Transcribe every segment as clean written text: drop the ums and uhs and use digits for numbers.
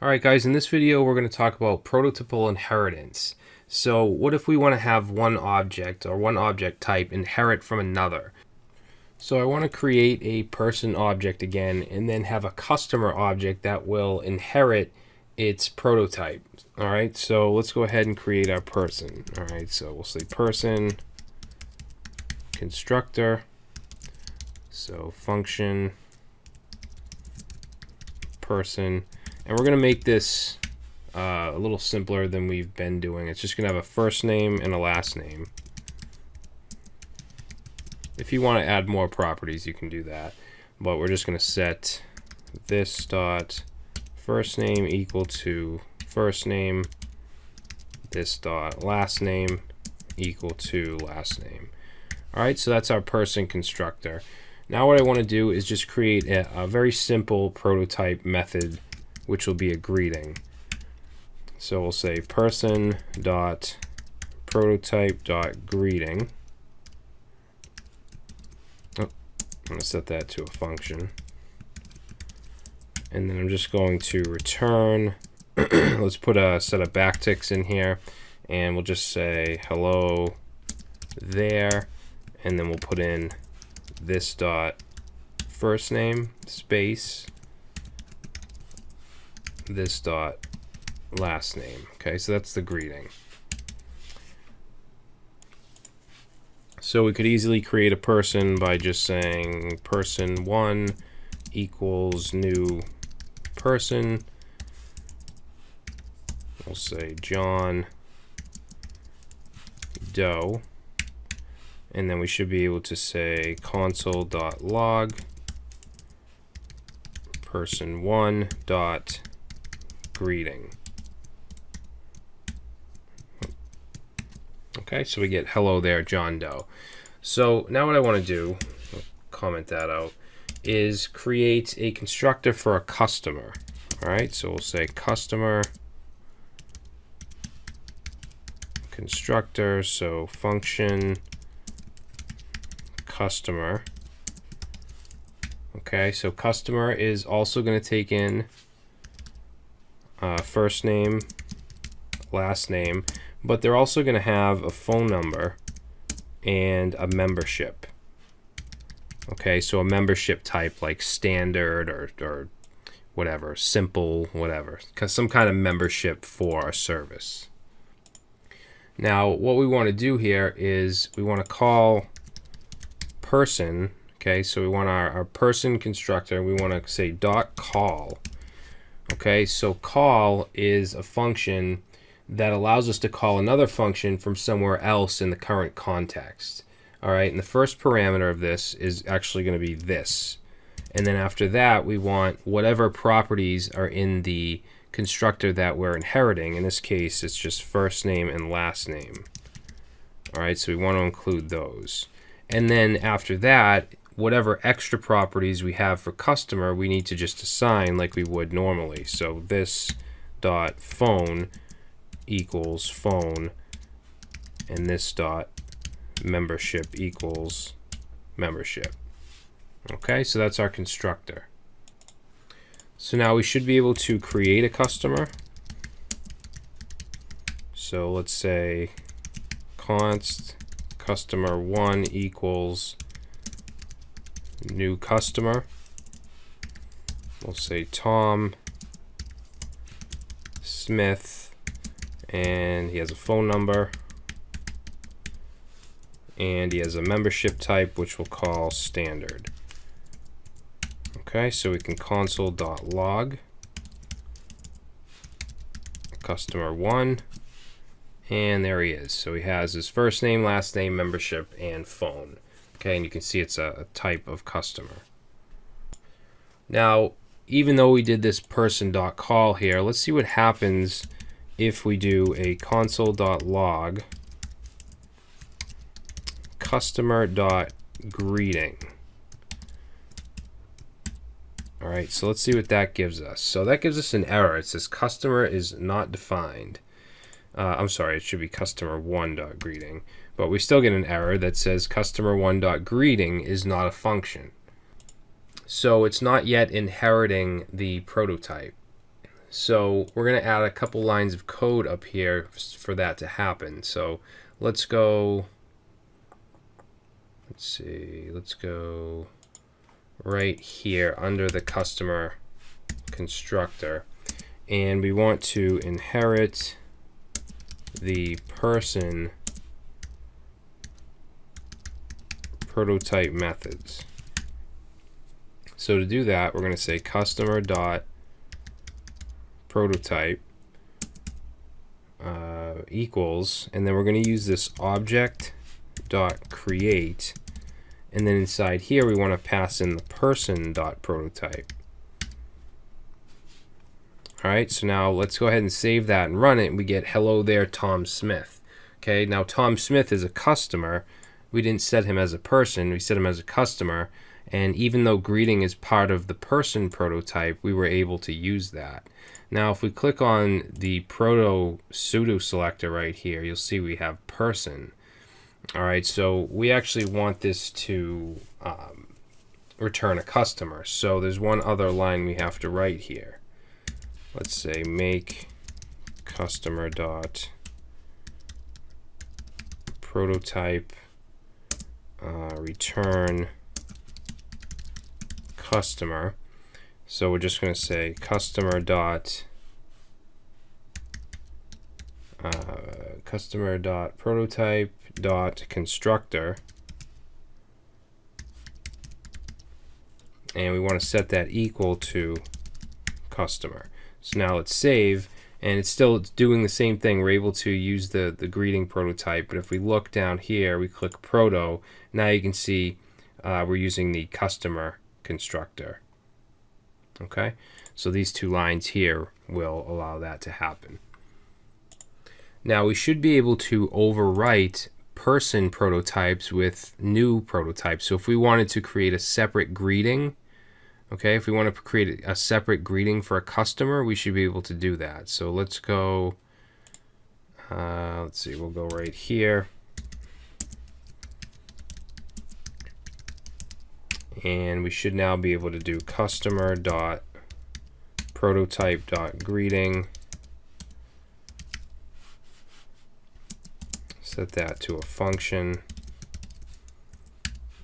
Alright guys, in this video we're going to talk about prototypal inheritance. So what if we want to have one object or one object type inherit from another? So I want to create a person object again and then have a customer object that will inherit its prototype. Alright, so let's go ahead and create our person. Alright, so we'll say person constructor, so function person. And we're going to make this a little simpler than we've been doing. It's just going to have a first name and a last name. If you want to add more properties, you can do that. But we're just going to set this dot first name equal to first name, this dot last name equal to last name. All right, so that's our person constructor. Now what I want to do is just create a very simple prototype method, which will be a greeting. So we'll say person dot prototype dot greeting. Oh, I'm going to set that to a function. And then I'm just going to return. Let's put a set of backticks in here, and we'll just say hello there, and then we'll put in this dot first name space this dot last name. Okay, so that's the greeting. So we could easily create a person by just saying person1 equals new person. We'll say John Doe, and then we should be able to say console.log person1 dot greeting. Okay, so we get hello there, John Doe. So now what I want to do, I'll comment that out, is create a constructor for a customer. All right, so we'll say customer constructor, so function customer. Okay, so customer is also going to take in first name, last name, but they're also going to have a phone number and a membership. Okay, so a membership type like standard or whatever, simple, whatever, some kind of membership for a service. Now, what we want to do here is we want to call person. Okay, so we want our person constructor. We want to say dot call. Okay, so call is a function that allows us to call another function from somewhere else in the current context. All right, and the first parameter of this is actually going to be this. And then after that, we want whatever properties are in the constructor that we're inheriting. In this case, it's just first name and last name. All right, so we want to include those. And then after that, whatever extra properties we have for customer, we need to just assign like we would normally. So this dot phone equals phone, and this dot membership equals membership. Okay, so that's our constructor. So now we should be able to create a customer. So let's say const customer1 equals new customer. We'll say Tom Smith, and he has a phone number, and he has a membership type, which we'll call standard. Okay, so we can console.log customer1, and there he is. So he has his first name, last name, membership, and phone. Okay, and you can see it's a type of customer. Now, even though we did this person.call here, let's see what happens if we do a console.log customer.greeting. All right, so let's see what that gives us. So that gives us an error. It says customer is not defined. I'm sorry, it should be customer1.greeting. But we still get an error that says customer1.greeting is not a function. So it's not yet inheriting the prototype. So we're going to add a couple lines of code up here for that to happen. So let's go, let's go right here under the customer constructor, and we want to inherit the person prototype methods. So to do that, we're going to say customer dot prototype equals, and then we're going to use this object dot create, and then inside here we want to pass in the person dot prototype. All right, so now let's go ahead and save that and run it, and we get hello there Tom Smith. Okay, now Tom Smith is a customer. We didn't set him as a person, we set him as a customer, and even though greeting is part of the person prototype, we were able to use that. Now if we click on the proto pseudo selector right here, you'll see we have person. All right, so we actually want this to return a customer. So there's one other line we have to write here. Let's say make customer dot prototype return customer. So we're just going to say customer dot prototype dot constructor, and we want to set that equal to customer. So now let's save, and it's still doing the same thing. We're able to use the greeting prototype, but if we look down here, we click proto, now you can see we're using the customer constructor. Okay, so these two lines here will allow that to happen. Now we should be able to overwrite person prototypes with new prototypes. So if we wanted to create a separate greeting, okay, if we want to create a separate greeting for a customer, we should be able to do that. So let's go, let's see, we'll go right here. And we should now be able to do customer dot prototype dot greeting. Set that to a function.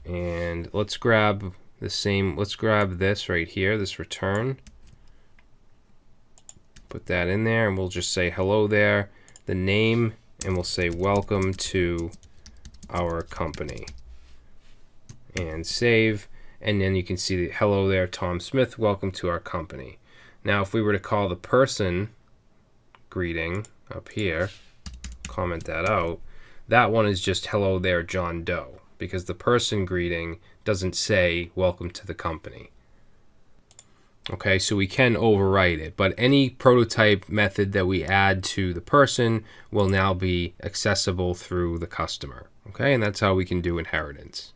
And let's grab let's grab this right here, this return. Put that in there, and we'll just say hello there, the name, and we'll say welcome to our company. And save. And then you can see the hello there Tom Smith, welcome to our company. Now if we were to call the person greeting up here, comment that out, that one is just hello there John Doe, because the person greeting doesn't say welcome to the company. Okay, so we can overwrite it, but any prototype method that we add to the person will now be accessible through the customer. Okay, and that's how we can do inheritance.